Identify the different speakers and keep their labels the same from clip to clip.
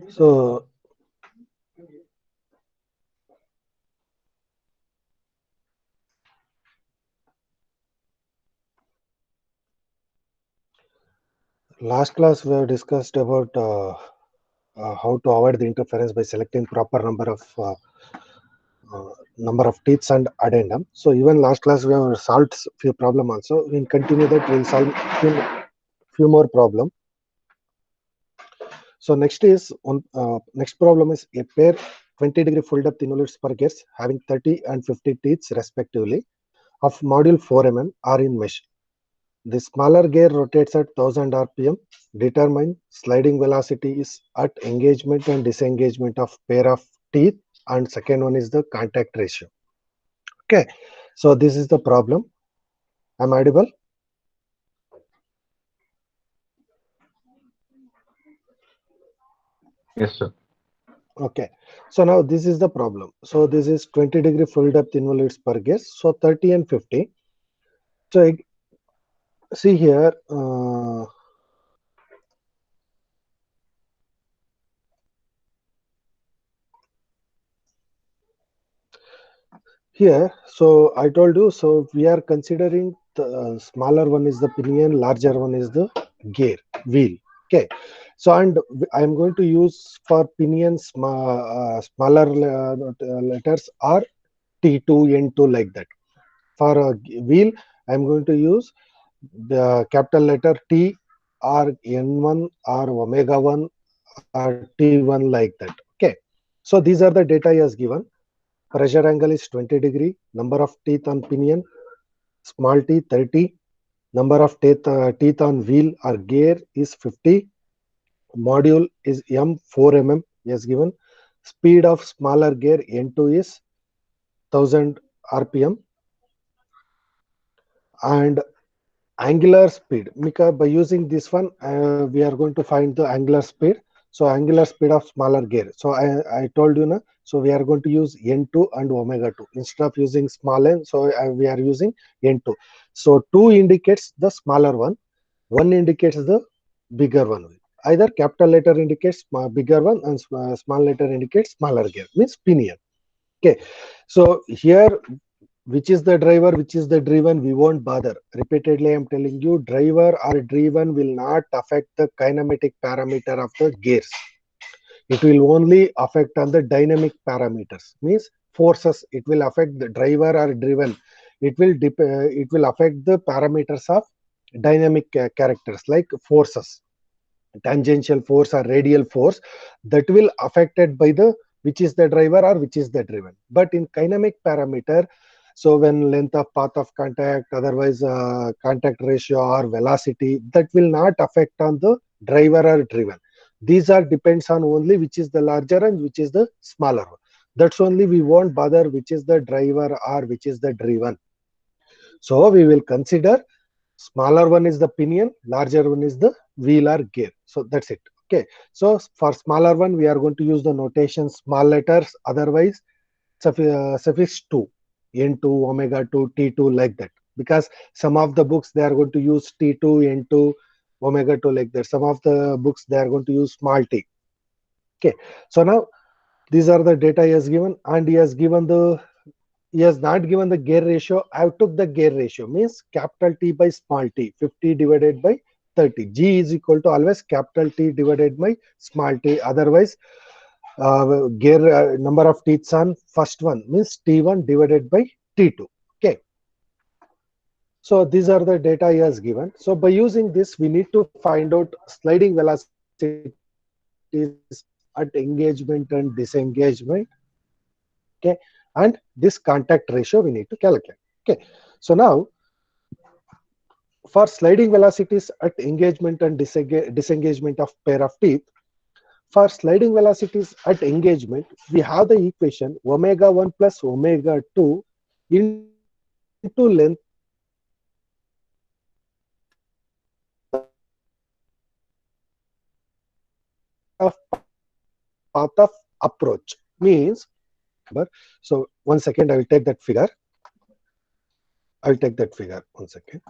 Speaker 1: So last class we have discussed about how to avoid the interference by selecting proper number of teeth and addendum. So even last class we have solved few problem also. We'll continue that. We'll solve few more problem. So next problem is a pair 20-degree full depth involutes per gears having 30 and 50 teeth respectively of module 4 are in mesh. The smaller gear rotates at 1000 rpm. Determine sliding velocity is at engagement and disengagement of pair of teeth, and second one is the contact ratio. Okay, so this is the problem. Am I audible?
Speaker 2: Yes, sir.
Speaker 1: Okay, so now this is the problem. So this is 20-degree full depth involutes per gear. So 30 and 50. So see here. Here, so I told you, so we are considering the smaller one is the pinion, larger one is the gear, wheel. Okay. So, and I am going to use for pinion smaller letters are T2, N2 like that. For a wheel, I am going to use the capital letter T or N1 or omega 1 or T1 like that. Okay. So these are the data he has given. Pressure angle is 20 degree. Number of teeth on pinion, small t 30. Number of teeth on wheel or gear is 50. Module is M 4 he has given. Speed of smaller gear N2 is 1000 rpm. And angular speed, because by using this one we are going to find the angular speed. So angular speed of smaller gear, so I told you na, so we are going to use n2 and omega 2 instead of using small n. So we are using n2. So 2 indicates the smaller one indicates the bigger one. Either capital letter indicates bigger one and small letter indicates smaller gear, means pinion. Okay, so here which is the driver, which is the driven, we won't bother. Repeatedly I'm telling you, driver or driven will not affect the kinematic parameter of the gears. It will only affect on the dynamic parameters, means forces. It will affect the driver or driven. It will affect the parameters of dynamic characters like forces, tangential force or radial force, that will affected by the which is the driver or which is the driven. But in kinematic parameter, so when length of path of contact, otherwise contact ratio or velocity, that will not affect on the driver or driven. These are depends on only which is the larger and which is the smaller one. That's only we won't bother which is the driver or which is the driven. So we will consider smaller one is the pinion, larger one is the wheel or gear. So that's it. Okay. So for smaller one, we are going to use the notation small letters, otherwise suffix 2, N2, omega 2, T2 like that. Because some of the books they are going to use T2, N2, omega 2 like that. Some of the books they are going to use small t. Okay. So now these are the data he has given, and he has not given the gear ratio. I took the gear ratio, means capital T by small t, 50 divided by 30. G is equal to always capital T divided by small t. Otherwise, gear number of teeth on first one means T1 divided by T2. Okay. So these are the data he has given. So by using this, we need to find out sliding velocities at engagement and disengagement. Okay, and this contact ratio we need to calculate. Okay, so now for sliding velocities at engagement and disengagement of pair of teeth, for sliding velocities at engagement, we have the equation omega 1 plus omega 2 into length of path of approach, means so 1 second, I will take that figure. I will take that figure 1 second.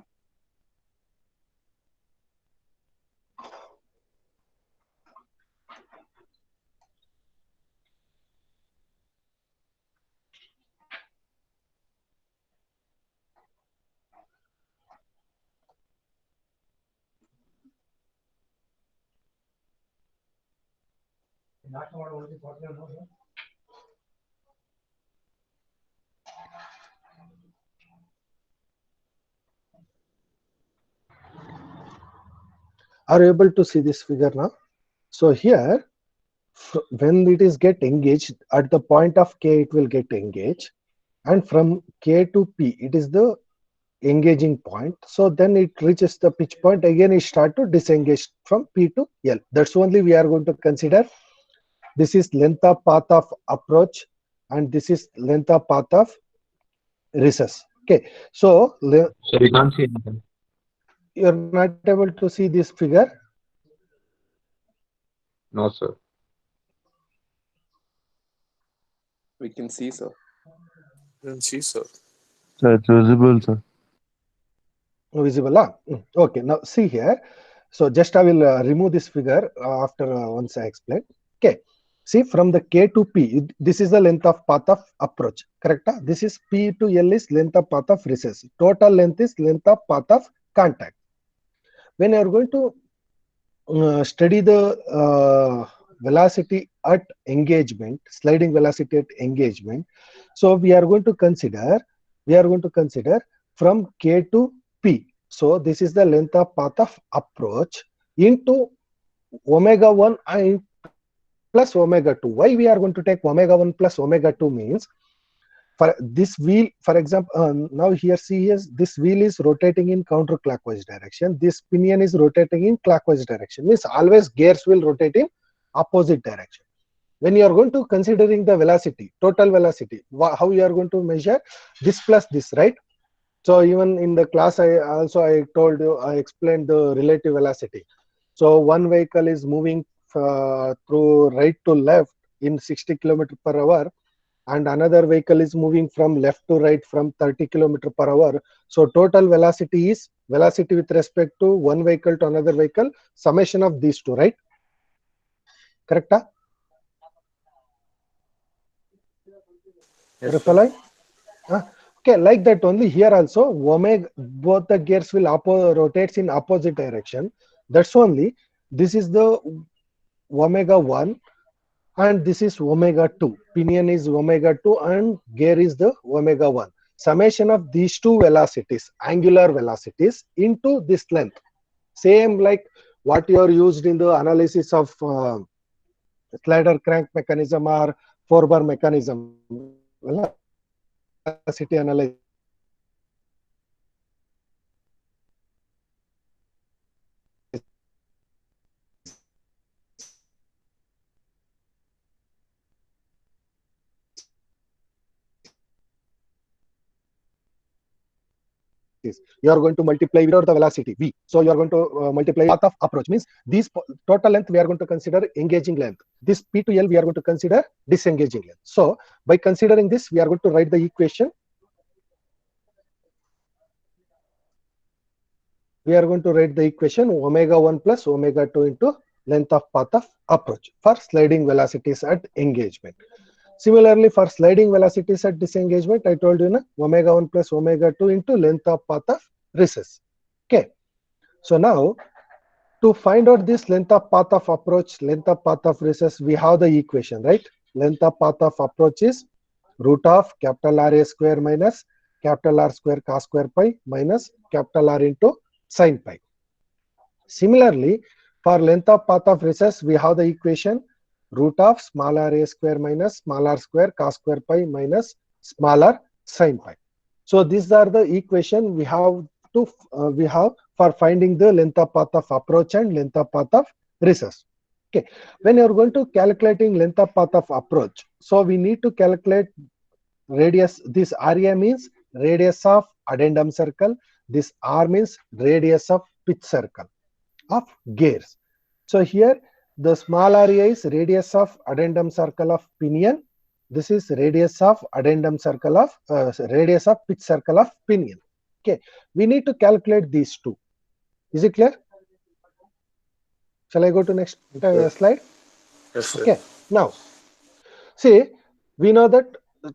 Speaker 1: Are you able to see this figure now? So here, when it is get engaged, at the point of K, it will get engaged. And from K to P, it is the engaging point. So then it reaches the pitch point. Again, it start to disengage from P to L. That's only we are going to consider. This is length of path of approach, and this is length of path of recess. Okay. So
Speaker 2: So we can't see anything.
Speaker 1: you're not able to see this figure.
Speaker 2: No, sir.
Speaker 3: We can see, sir.
Speaker 4: Then see, sir.
Speaker 5: So it's visible, sir.
Speaker 1: Visible. Okay. Now see here. So just I will remove this figure after once I explain. Okay. See, from the K to P, this is the length of path of approach. Correct? This is P to L is length of path of recess. Total length is length of path of contact. When you are going to study the velocity at engagement, sliding velocity at engagement, so we are going to consider from K to P. So this is the length of path of approach into omega 1 plus omega 2. Why we are going to take omega 1 plus omega 2 means, for this wheel, for example, now here see is this wheel is rotating in counterclockwise direction. This pinion is rotating in clockwise direction. Means always gears will rotate in opposite direction. When you are going to considering the velocity, total velocity, how you are going to measure this plus this, right? So even in the class, I told you, I explained the relative velocity. So one vehicle is moving through right to left in 60 km/h, and another vehicle is moving from left to right from 30 km/h. So total velocity is velocity with respect to one vehicle to another vehicle, summation of these two, right? Correct?
Speaker 4: Yes,
Speaker 1: Following? Okay, like that only here also, omega, both the gears will rotates in opposite direction. That's only, this is the omega 1 and this is omega 2. Pinion is omega 2 and gear is the omega 1. Summation of these two velocities, angular velocities, into this length. Same like what you are used in the analysis of slider crank mechanism or 4-bar mechanism, velocity analysis. You are going to multiply without the velocity v. So you are going to multiply path of approach, means this total length we are going to consider engaging length. This P to L we are going to consider disengaging length. So by considering this, we are going to write the equation. We are going to write the equation omega 1 plus omega 2 into length of path of approach for sliding velocities at engagement. Similarly, for sliding velocities at disengagement, I told you, omega 1 plus omega 2 into length of path of recess. Okay. So now, to find out this length of path of approach, length of path of recess, we have the equation, right? Length of path of approach is root of capital R A square minus capital R square cos square pi minus capital R into sin pi. Similarly, for length of path of recess, we have the equation root of small r a square minus small r square cos square pi minus small r sin pi. So these are the equation we have to for finding the length of path of approach and length of path of recess. Okay, when you are going to calculating length of path of approach, so we need to calculate radius. This area means radius of addendum circle. This r means radius of pitch circle of gears. So here the small area is radius of addendum circle of pinion. This is radius of addendum circle of radius of pitch circle of pinion. Okay, we need to calculate these two. Is it clear? Shall I go to next slide?
Speaker 4: Yes, sir.
Speaker 1: Okay, now see, we know that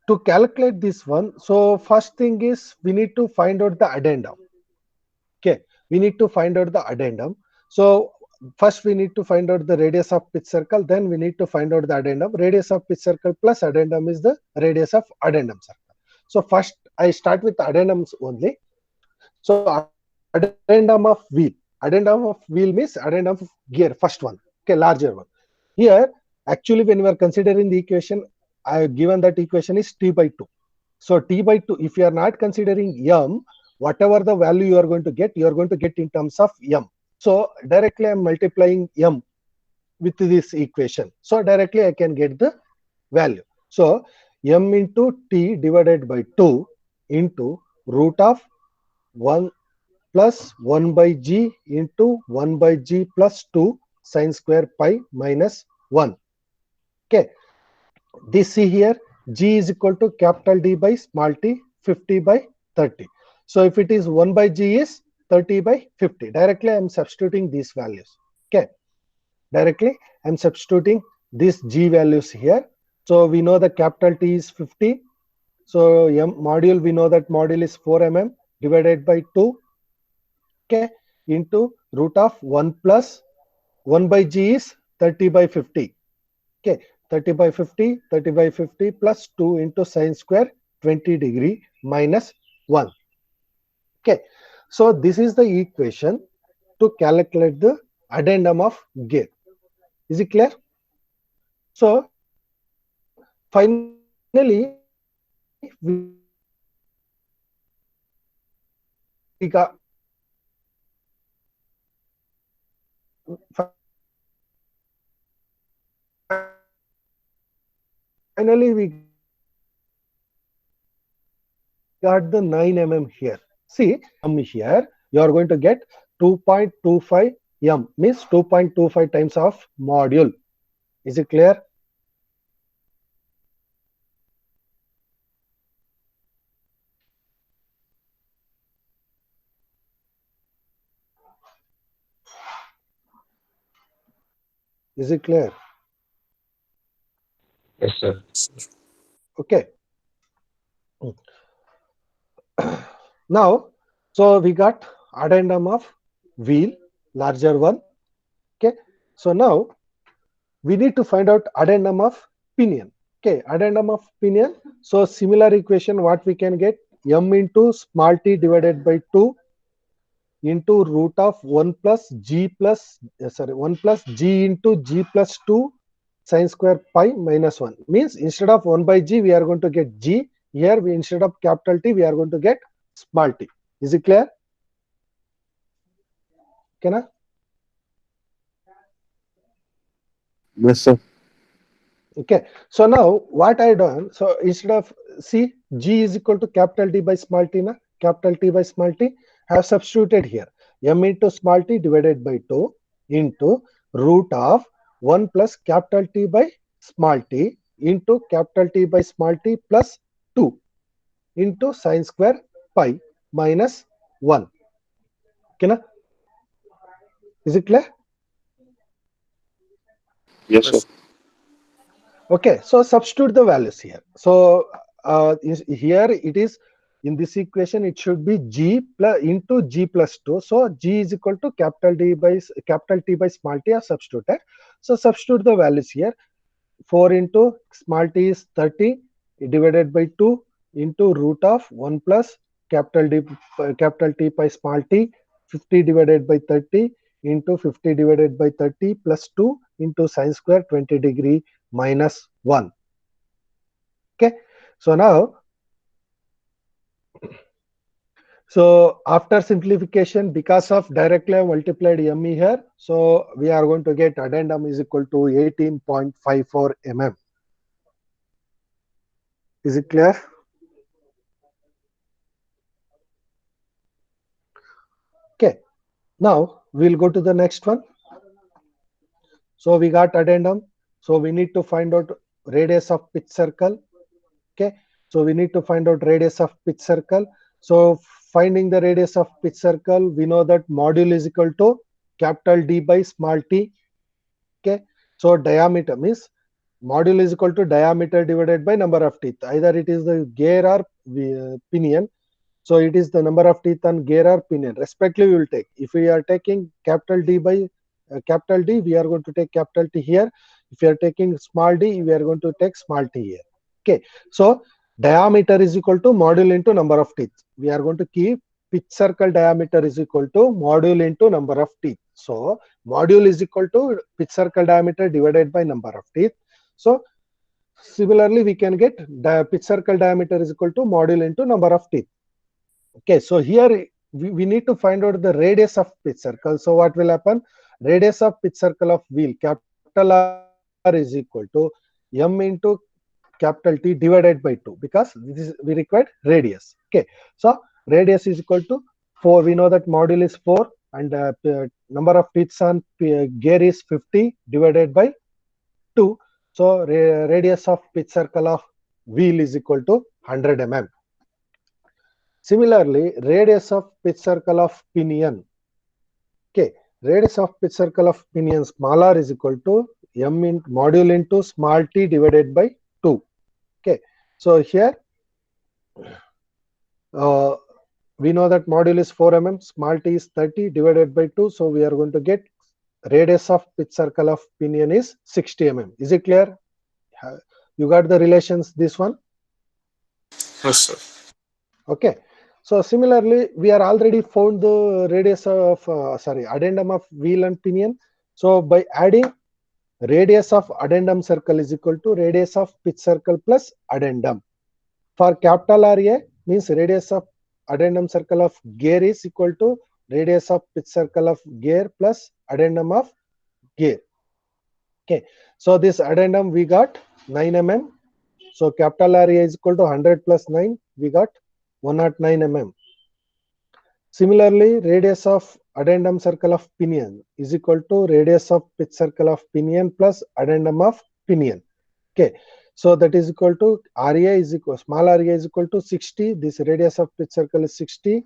Speaker 1: to calculate this one, so first thing is we need to find out the addendum. Okay, we need to find out the addendum. So first we need to find out the radius of pitch circle, then we need to find out the addendum. Radius of pitch circle plus addendum is the radius of addendum circle. So first I start with addendums only. So addendum of wheel. Addendum of wheel means addendum of gear, first one, okay, larger one. Here, actually, when we are considering the equation, I have given that equation is T by 2. So T by 2, if you are not considering M, whatever the value you are going to get in terms of M. So directly I am multiplying M with this equation. So directly I can get the value. So M into T divided by 2 into root of 1 plus 1 by G into 1 by G plus 2 sine square pi minus 1. Okay. This see here, G is equal to capital D by small t, 50 by 30. So if it is 1 by G is 30 by 50. Directly I am substituting these values. Okay. Directly I am substituting these G values here. So we know the capital T is 50. So M module, we know that module is 4 mm divided by 2. Okay. Into root of 1 plus 1 by G is 30 by 50. Okay. 30 by 50, 30 by 50 plus 2 into sine square 20 degree minus 1. Okay. So this is the equation to calculate the addendum of gear. Is it clear? So finally, we got the 9 mm here. See, here you are going to get 2.25 m, means 2.25 times of module. Is it clear? Is it clear?
Speaker 2: Yes, sir.
Speaker 1: Okay. Now, so we got addendum of wheel, larger one. Okay. So now we need to find out addendum of pinion. Okay, addendum of pinion. So similar equation, what we can get, m into small t divided by 2 into root of 1 plus g plus 1 plus g into g plus 2 sine square pi minus 1. Means instead of 1 by g we are going to get g. Here we, instead of capital T we are going to get small t. Is it clear? Can I?
Speaker 5: Yes, sir.
Speaker 1: Okay, so now what I done, so instead of see G is equal to capital D by small t, na? Capital T by small t, I have substituted here m into small t divided by 2 into root of 1 plus capital T by small t into capital T by small t plus 2 into sine square pi minus 1. Okay, na? Is it clear?
Speaker 5: Yes, sir.
Speaker 1: Okay, so substitute the values here. So here it is, in this equation it should be G plus into G plus 2. So G is equal to capital T by small t are substituted. So substitute the values here. 4 into small t is 30 divided by 2 into root of 1 plus capital T by small t, 50 divided by 30 into 50 divided by 30 plus 2 into sine square 20 degree minus 1. Okay, so now, so after simplification, because of directly I multiplied ME here, so we are going to get addendum is equal to 18.54 mm. Is it clear? Okay, now we'll go to the next one. So we got addendum. So we need to find out radius of pitch circle. Okay, so we need to find out radius of pitch circle. So finding the radius of pitch circle, we know that module is equal to capital D by small t. Okay, so diameter means module is equal to diameter divided by number of teeth. Either it is the gear or pinion. So it is the number of teeth on gear or pinion. Respectively, we will take. If we are taking capital D by capital D, we are going to take capital T here. If you are taking small d, we are going to take small t here. Okay, so diameter is equal to module into number of teeth. We are going to keep pitch circle diameter is equal to module into number of teeth. So module is equal to pitch circle diameter divided by number of teeth. So similarly, we can get pitch circle diameter is equal to module into number of teeth. Okay, so here we need to find out the radius of pitch circle. So what will happen? Radius of pitch circle of wheel, capital R is equal to m into capital T divided by 2, because this is, we required radius. Okay, so radius is equal to 4. We know that module is 4 and number of teeth on gear is 50 divided by 2. So radius of pitch circle of wheel is equal to 100 mm. Similarly, radius of pitch circle of pinion. Okay, radius of pitch circle of pinion small r is equal to m in module into small t divided by 2. Okay, so here we know that module is 4 mm, small t is 30 divided by 2. So we are going to get radius of pitch circle of pinion is 60 mm. Is it clear? You got the relations, this one?
Speaker 4: Yes, sir.
Speaker 1: Okay. So similarly, we are already found the radius of addendum of wheel and pinion. So by adding radius of addendum circle is equal to radius of pitch circle plus addendum. For capital RA means radius of addendum circle of gear is equal to radius of pitch circle of gear plus addendum of gear. Okay, so this addendum we got 9 mm. So capital RA is equal to 100 plus 9. We got 109 mm. Similarly, radius of addendum circle of pinion is equal to radius of pitch circle of pinion plus addendum of pinion. Okay, so that is equal to RA is equal, small RA is equal to 60. This radius of pitch circle is 60,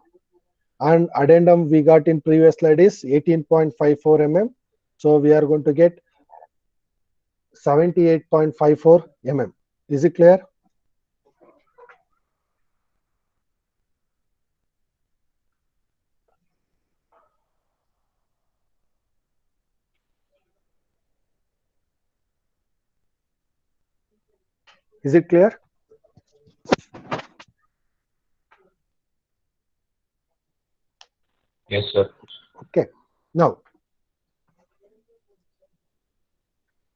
Speaker 1: and addendum we got in previous slide is 18.54 mm. So we are going to get 78.54 mm. Is it clear? Is it clear?
Speaker 2: Yes, sir.
Speaker 1: Okay. Now,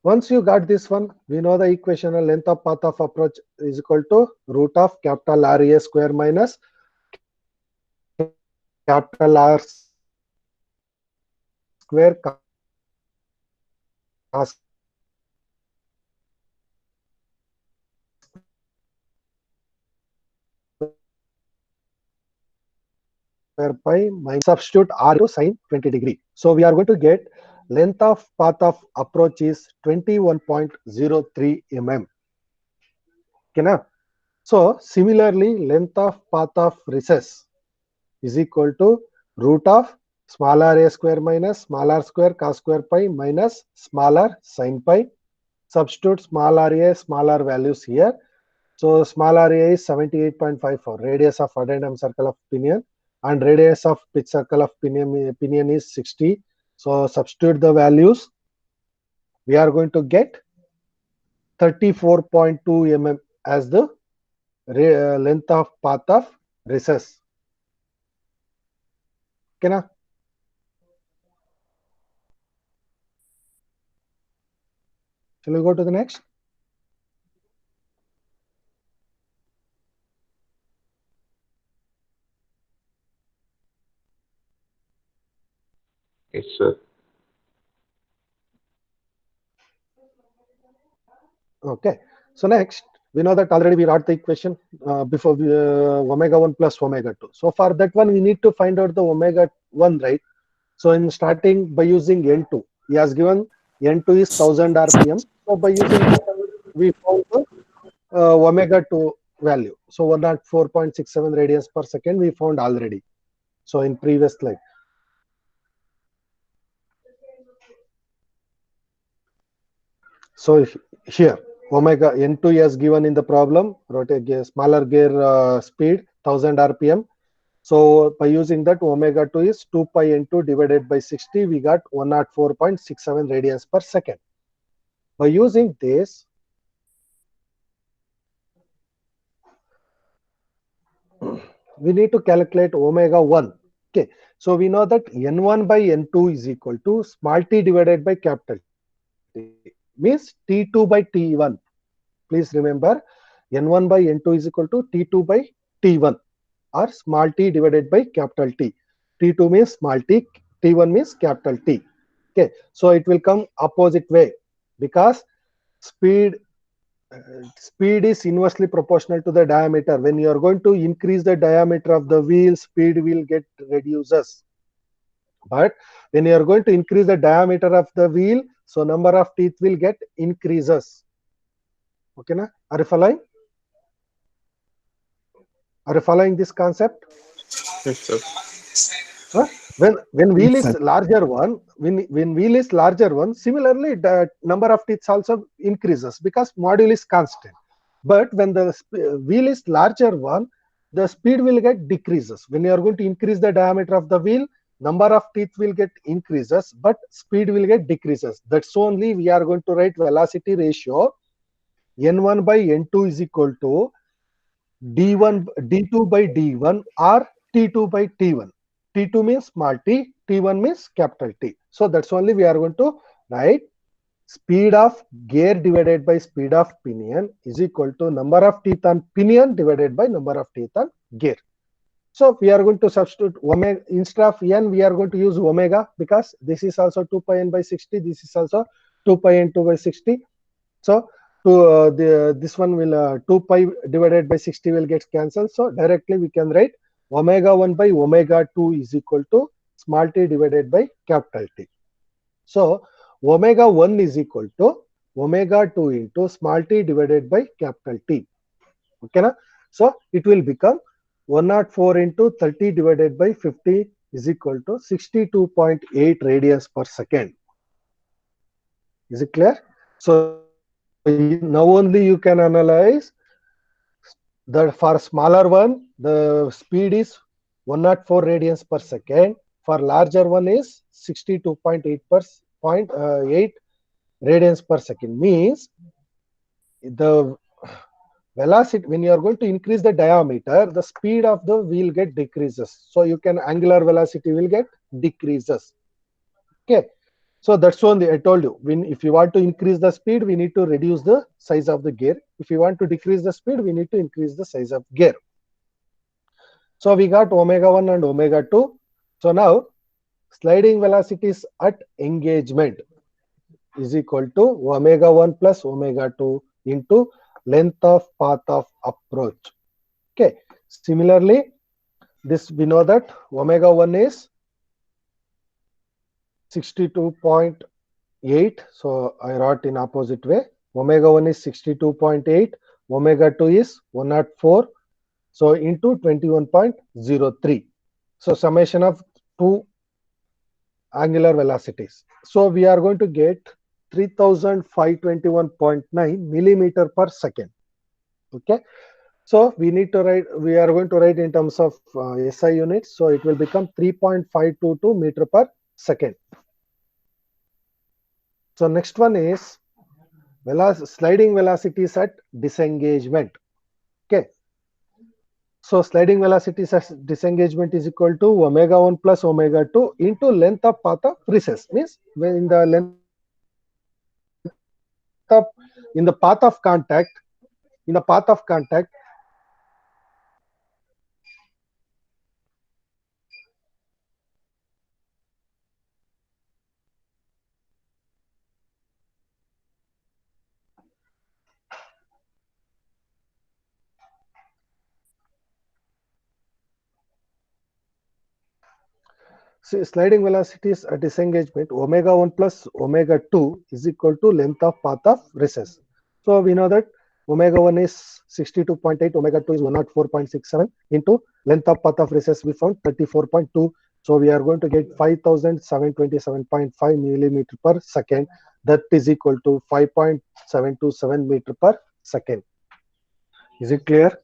Speaker 1: once you got this one, we know the equation of length of path of approach is equal to root of capital RA square minus capital R square cos square pi minus substitute R to sine 20 degree. So we are going to get length of path of approach is 21.03 mm. Okay, na? So similarly, length of path of recess is equal to root of small r square minus small r square cos square pi minus small r sin pi. Substitute small r, small r values here. So small r is 78.54, radius of addendum circle of pinion, and radius of pitch circle of pinion is 60. So substitute the values. We are going to get 34.2 mm as the length of path of recess. Okay, na? Shall we go to the next?
Speaker 2: Yes, sir.
Speaker 1: Okay. So next, we know that already we wrote the equation before omega 1 plus omega 2. So for that one, we need to find out the omega 1, right? So in starting by using N2, he has given N2 is 1000 RPM. So by using that, we found the omega 2 value. So 104.67 radians per second we found already. So in previous slide. So here omega N2 is given in the problem, rotate gear, smaller gear speed 1000 RPM. So by using that, omega 2 is 2 pi n2 divided by 60. We got 104.67 radians per second. By using this, we need to calculate omega 1. Okay, so we know that n1 by n2 is equal to small t divided by capital T, means T2 by T1. Please remember, n1 by n2 is equal to T2 by T1, or small t divided by capital T. T2 means small t, T1 means capital T. Okay, so it will come opposite way, because speed is inversely proportional to the diameter. When you are going to increase the diameter of the wheel, speed will get reduces. But when you are going to increase the diameter of the wheel, so number of teeth will get increases. Okay, na? Are you following? Are you following this concept?
Speaker 4: Yes, sir.
Speaker 1: Huh? When wheel
Speaker 5: Yes,
Speaker 1: is
Speaker 5: sir.
Speaker 1: larger one, when wheel is larger one, similarly the number of teeth also increases, because module is constant. But when the wheel is larger one, the speed will get decreases. When you are going to increase the diameter of the wheel, number of teeth will get increases, but speed will get decreases. That's only we are going to write velocity ratio n1 by n2 is equal to d2 by d1 or t2 by t1. T2 means small t, T1 means capital T. So that's only we are going to write speed of gear divided by speed of pinion is equal to number of teeth on pinion divided by number of teeth on gear. So we are going to substitute omega instead of n, we are going to use omega, because this is also 2 pi n by 60, this is also 2 pi n2 by 60. So this one will 2 pi divided by 60 will get cancelled. So directly we can write omega 1 by omega 2 is equal to small t divided by capital T. So omega 1 is equal to omega 2 into small t divided by capital T. Okay, na? So it will become 104 into 30 divided by 50 is equal to 62.8 radians per second. Is it clear? So now only you can analyze that for smaller one, the speed is 104 radians per second. For larger one is 62.8 radians per second. Means the velocity, when you are going to increase the diameter, the speed of the wheel get decreases. So you can angular velocity will get decreases. Okay. So that's only I told you. If you want to increase the speed, we need to reduce the size of the gear. If you want to decrease the speed, we need to increase the size of gear. So we got omega 1 and omega 2. So now sliding velocities at engagement is equal to omega 1 plus omega 2 into length of path of approach. Okay. Similarly, this we know that omega 1 is 62.8. So I wrote in opposite way. Omega 1 is 62.8. Omega 2 is 104. So into 21.03. So summation of two angular velocities. So we are going to get 3521.9 millimeter per second. Okay. So we need to write, we are going to write in terms of SI units. So it will become 3.522 meter per second. So next one is sliding velocities at disengagement. Okay. So sliding velocities at disengagement is equal to omega 1 plus omega 2 into length of path of recess. Means when in the length of, in the path of contact, so sliding velocities at disengagement, omega 1 plus omega 2 is equal to length of path of recess. So we know that omega 1 is 62.8, omega 2 is 104.67 into length of path of recess we found 34.2. So we are going to get 5727.5 millimeter per second. That is equal to 5.727 meter per second. Is it clear?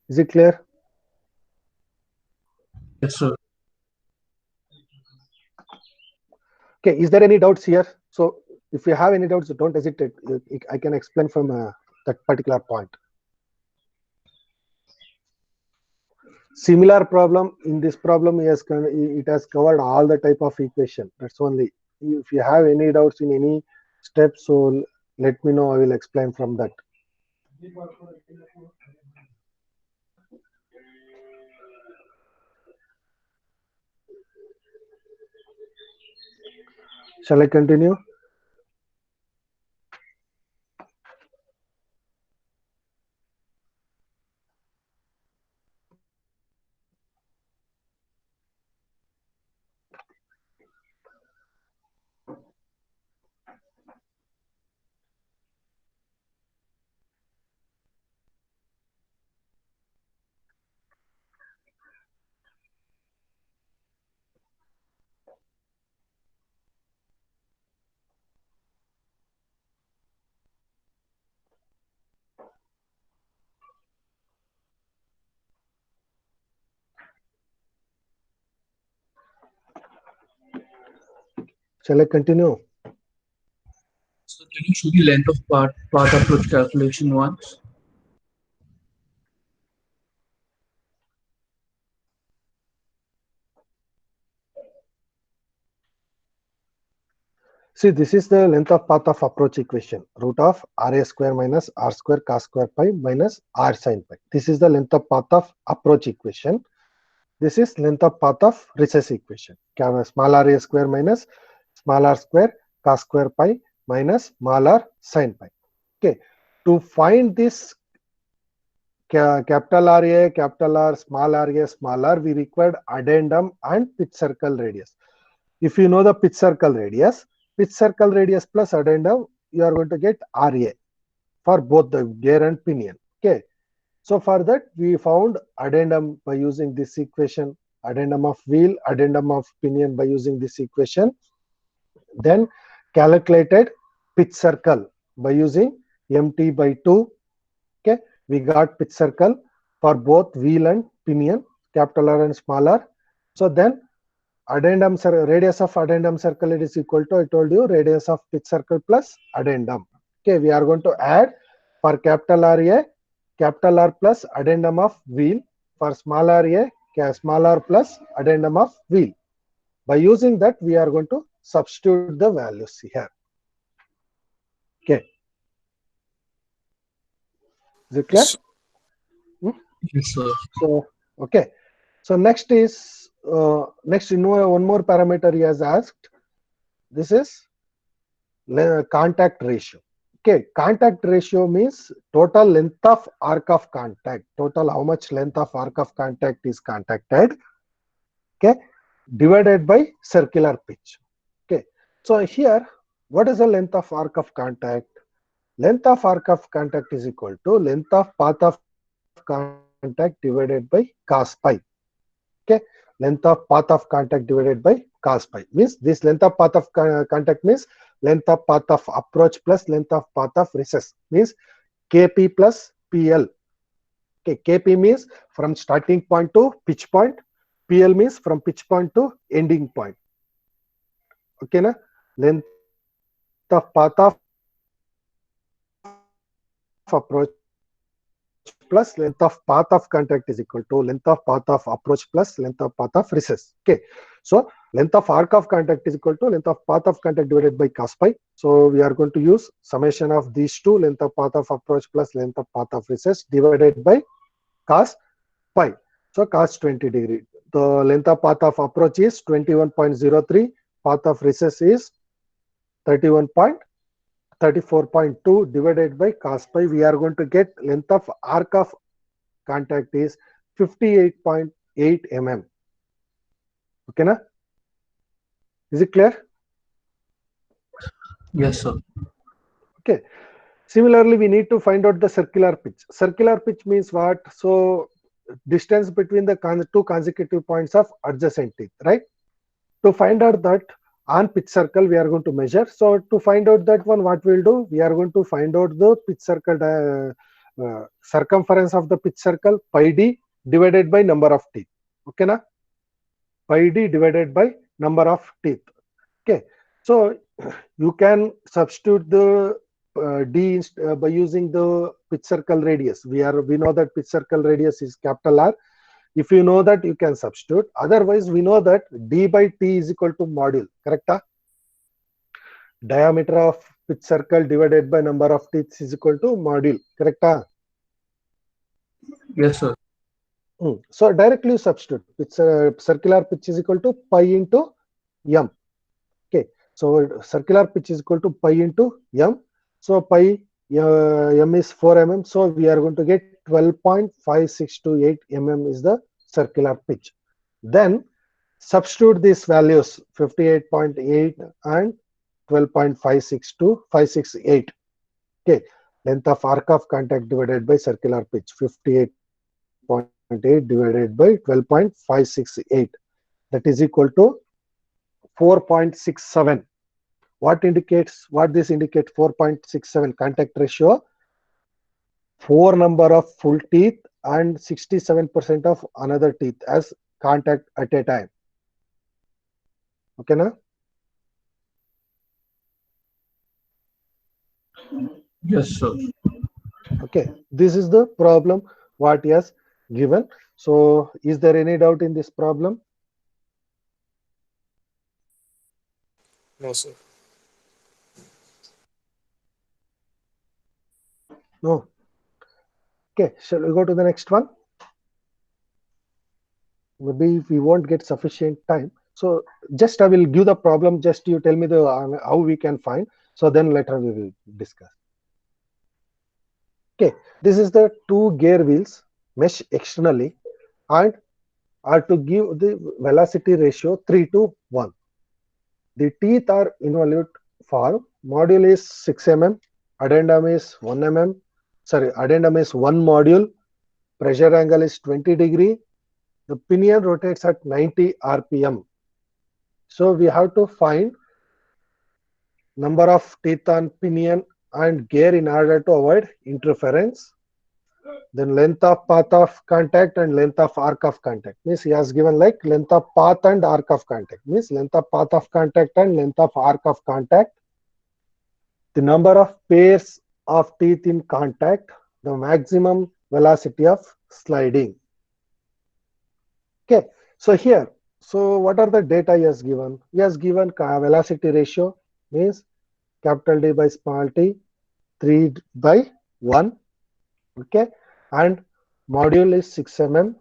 Speaker 1: Is it clear?
Speaker 6: Yes, sir.
Speaker 1: Okay, is there any doubts here? So if you have any doubts, don't hesitate. I can explain from that particular point. Similar problem, in this problem, it has covered all the type of equation. That's only. If you have any doubts in any step, so let me know. I will explain from that. Shall I continue? Shall I continue?
Speaker 6: So can you show the length of path approach calculation once?
Speaker 1: See, this is the length of path of approach equation. Root of RA square minus R square cos square pi minus R sin pi. This is the length of path of approach equation. This is length of path of recess equation. Small r square minus small r square cos square pi minus small r sin pi. Okay, to find this capital RA, capital R, small r, we required addendum and pitch circle radius. If you know the pitch circle radius plus addendum, you are going to get RA for both the gear and pinion. Okay. So for that, we found addendum by using this equation, addendum of wheel, addendum of pinion by using this equation. Then calculated pitch circle by using MT by 2. Okay, we got pitch circle for both wheel and pinion, capital R and small r. So then addendum radius of addendum circle is equal to, I told you, radius of pitch circle plus addendum. Okay, we are going to add for capital R capital R plus addendum of wheel, for small r small r plus addendum of wheel. By using that, we are going to substitute the values here. Okay. Is it clear?
Speaker 6: Yes, sir.
Speaker 1: So, okay. So next is, next, one more parameter he has asked. This is contact ratio. Okay, contact ratio means total length of arc of contact. Total how much length of arc of contact is contacted. Okay, divided by circular pitch. Okay, so here, what is the length of arc of contact? Length of arc of contact is equal to length of path of contact divided by cos pi. Okay, length of path of contact divided by cos pi means this length of path of contact means length of path of approach plus length of path of recess means Kp plus PL. Okay, Kp means from starting point to pitch point. PL means from pitch point to ending point. Okay, na? Length of path of approach plus length of path of contact is equal to length of path of approach plus length of path of recess. Okay, so length of arc of contact is equal to length of path of contact divided by cos pi. So we are going to use summation of these two, length of path of approach plus length of path of recess divided by cos pi. So cos 20 degree. The length of path of approach is 21.03. Path of recess is 34.2 divided by cos pi. We are going to get length of arc of contact is 58.8 mm. Okay, na? Is it clear?
Speaker 6: Yes, sir.
Speaker 1: Okay. Similarly, we need to find out the circular pitch. Circular pitch means what? So distance between the two consecutive points of adjacent teeth, right? To find out that on pitch circle, we are going to measure. So to find out that one, what we'll do? We are going to find out the pitch circle circumference of the pitch circle pi d divided by number of teeth. Okay, na? Pi d divided by number of teeth. Okay, so you can substitute the d by using the pitch circle radius. We know that pitch circle radius is capital R. If you know that, you can substitute. Otherwise, we know that d by t is equal to module. Correct? Diameter of pitch circle divided by number of teeth is equal to module. Correct?
Speaker 6: Yes, sir.
Speaker 1: So directly substitute. Circular pitch is equal to pi into m. Okay. So circular pitch is equal to pi into m. So pi m is 4 mm. So we are going to get 12.5628 mm is the circular pitch. Then substitute these values 58.8 and 12.568. Okay. Length of arc of contact divided by circular pitch 58.8 divided by 12.568. That is equal to 4.67. What this indicates? 4.67 contact ratio, 4 number of full teeth and 67% of another teeth as contact at a time. Okay, na?
Speaker 6: Yes, sir.
Speaker 1: Okay, this is the problem what he has given. So is there any doubt in this problem?
Speaker 4: No, sir.
Speaker 1: No. Okay, shall we go to the next one? Maybe we won't get sufficient time. So just I will give the problem, just you tell me the how we can find. So then later we will discuss. Okay, this is the two gear wheels mesh externally and are to give the velocity ratio 3:1. The teeth are involute for module is 6 mm, addendum is 1 mm, sorry, addendum is 1 module, pressure angle is 20 degree, the pinion rotates at 90 rpm. So we have to find number of teeth on pinion and gear in order to avoid interference. Then length of path of contact and length of arc of contact. Means he has given like length of path and arc of contact. Means length of path of contact and length of arc of contact. The number of pairs of teeth in contact. The maximum velocity of sliding. Okay. So here, so what are the data he has given? He has given velocity ratio, means capital D by small t, 3/1. Okay. And module is 6 mm.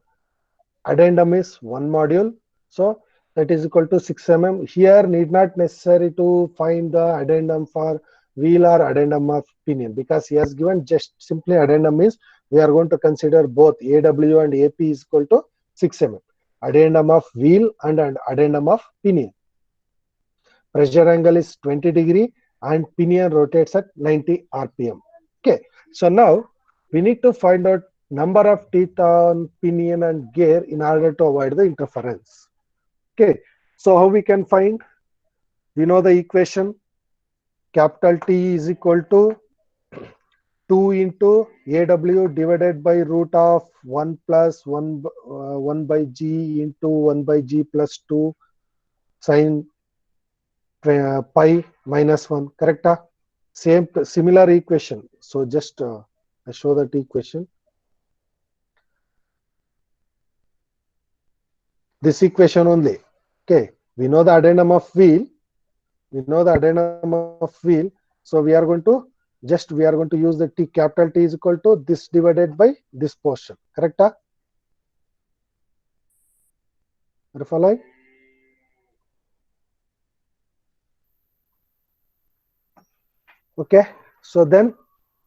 Speaker 1: Addendum is 1 module. So that is equal to 6 mm. Here need not necessary to find the addendum for wheel or addendum of pinion, because he has given just simply addendum means we are going to consider both AW and AP is equal to 6 mm. Addendum of wheel and addendum of pinion. Pressure angle is 20 degree and pinion rotates at 90 rpm. Okay. So now we need to find out number of teeth on pinion and gear in order to avoid the interference. Okay. So how we can find? We know the equation. Capital T is equal to 2 into AW divided by root of 1 plus 1 by G into 1 by G plus 2 sin pi minus 1. Correct? Similar equation. So just I show that equation. This equation only. Okay. We know the addendum of wheel. So we are going to use the T, capital T is equal to this divided by this portion. Correct? Are you following? Okay. So then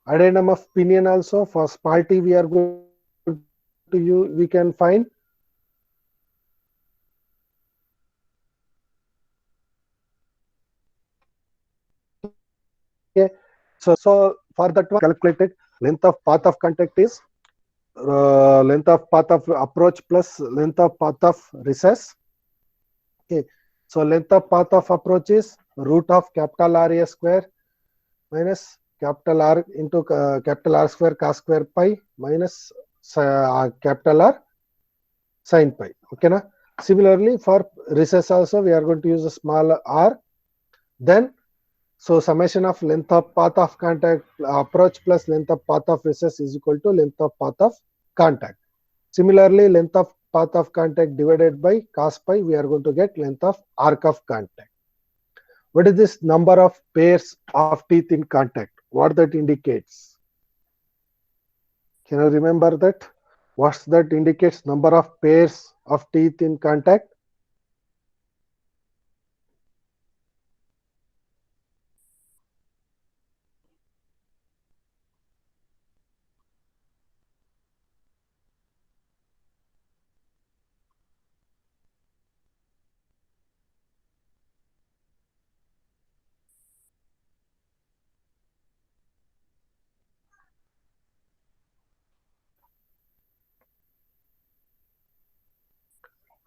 Speaker 1: addendum of pinion also for small t we are going to use, we can find okay. So for that one calculated length of path of contact is length of path of approach plus length of path of recess. Okay. So length of path of approach is root of capital RA square minus capital R into capital R square cos square pi minus capital R sin pi. Okay, na? Similarly, for recess also, we are going to use a small r. Then, so summation of length of path of contact approach plus length of path of recess is equal to length of path of contact. Similarly, length of path of contact divided by cos pi, we are going to get length of arc of contact. What is this number of pairs of teeth in contact? What that indicates? Can you remember that? What's that indicates number of pairs of teeth in contact?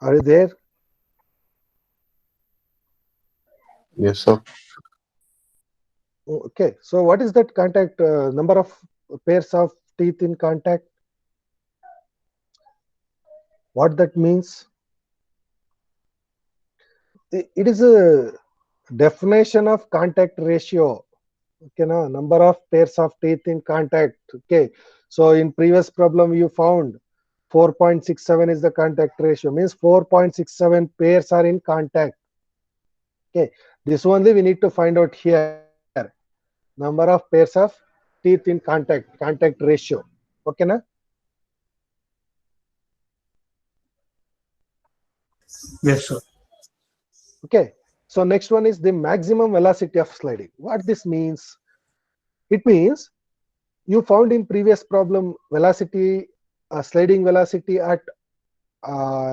Speaker 1: Are you there?
Speaker 5: Yes, sir.
Speaker 1: Okay, so what is that contact number of pairs of teeth in contact? What that means? It is a definition of contact ratio. Okay, na? Number of pairs of teeth in contact. Okay, so in previous problem you found 4.67 is the contact ratio, means 4.67 pairs are in contact. Okay, this only we need to find out here. Number of pairs of teeth in contact ratio. Okay, na?
Speaker 6: Yes, sir.
Speaker 1: Okay, so next one is the maximum velocity of sliding. What this means? It means you found in previous problem velocity, sliding velocity at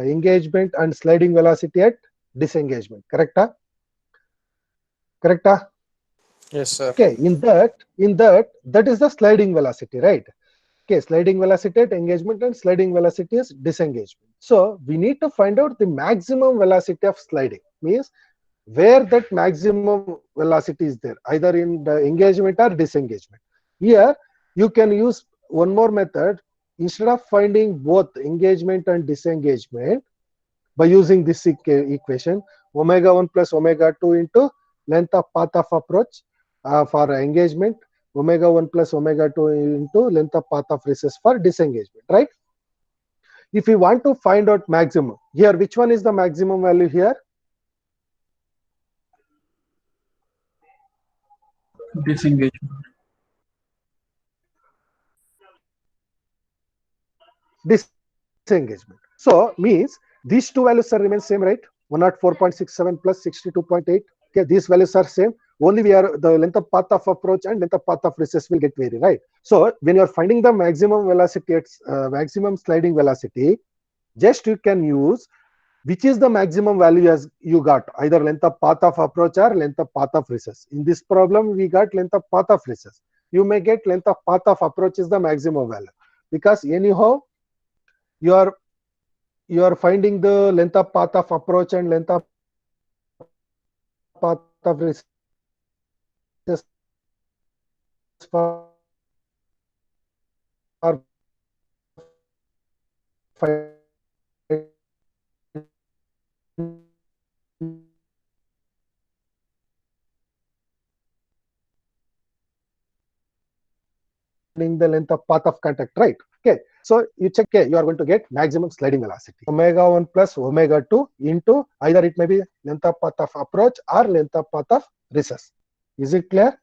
Speaker 1: engagement and sliding velocity at disengagement. Correcta? Correcta?
Speaker 4: Yes, sir.
Speaker 1: Okay, in that is the sliding velocity, right? Okay, sliding velocity at engagement and sliding velocity is disengagement. So we need to find out the maximum velocity of sliding, means where that maximum velocity is there, either in the engagement or disengagement. Here you can use one more method. Instead of finding both engagement and disengagement by using this equation, omega 1 plus omega 2 into length of path of approach for engagement, omega 1 plus omega 2 into length of path of recess for disengagement, right? If we want to find out maximum, here which one is the maximum value here?
Speaker 6: Disengagement.
Speaker 1: Disengagement. So means these two values are remain same, right? 104.67 plus 62.8. Okay, these values are same. Only we are the length of path of approach and length of path of recess will get vary, right? So when you are finding the maximum velocity at maximum sliding velocity, just you can use which is the maximum value as you got, either length of path of approach or length of path of recess. In this problem, we got length of path of recess. You may get length of path of approach is the maximum value, because anyhow you are finding the length of path of approach and length of path of recess for the length of path of contact, right? Okay, so you check, okay, you are going to get maximum sliding velocity, omega 1 plus omega 2 into either it may be length of path of approach or length of path of recess. Is it clear?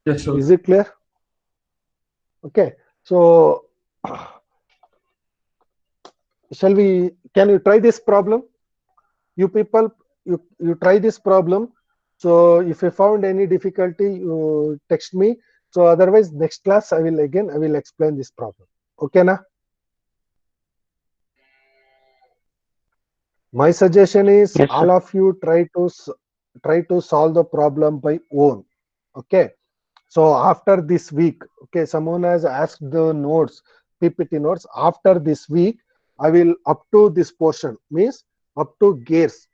Speaker 6: Yes, sir.
Speaker 1: Is it clear? Okay, so can you try this problem? You people, you try this problem. So if you found any difficulty, you text me. So otherwise, next class I will explain this problem. Okay, na? My suggestion is
Speaker 5: Yes, sir.
Speaker 1: all of you try to solve the problem by own. Okay. So after this week, okay, someone has asked the notes, PPT notes. After this week, I will up to this portion, means up to gears.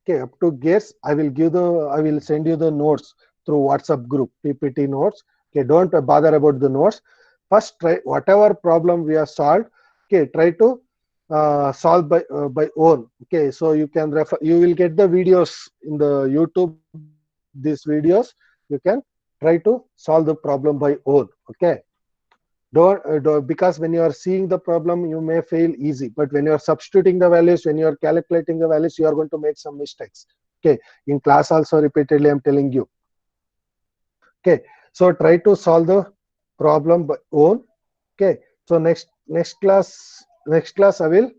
Speaker 1: Okay, up to gears, I will send you the notes through WhatsApp group, PPT notes. Okay, don't bother about the notes. First, try whatever problem we have solved. Okay, try to solve by own. Okay, so you can refer. You will get the videos in the YouTube. These videos you can try to solve the problem by own. Okay. Don't because when you are seeing the problem you may fail easy, but when you are substituting the values, when you are calculating the values, you are going to make some mistakes. Okay, in class also repeatedly I'm telling you. Okay, so try to solve the problem by own. Okay, so next class I will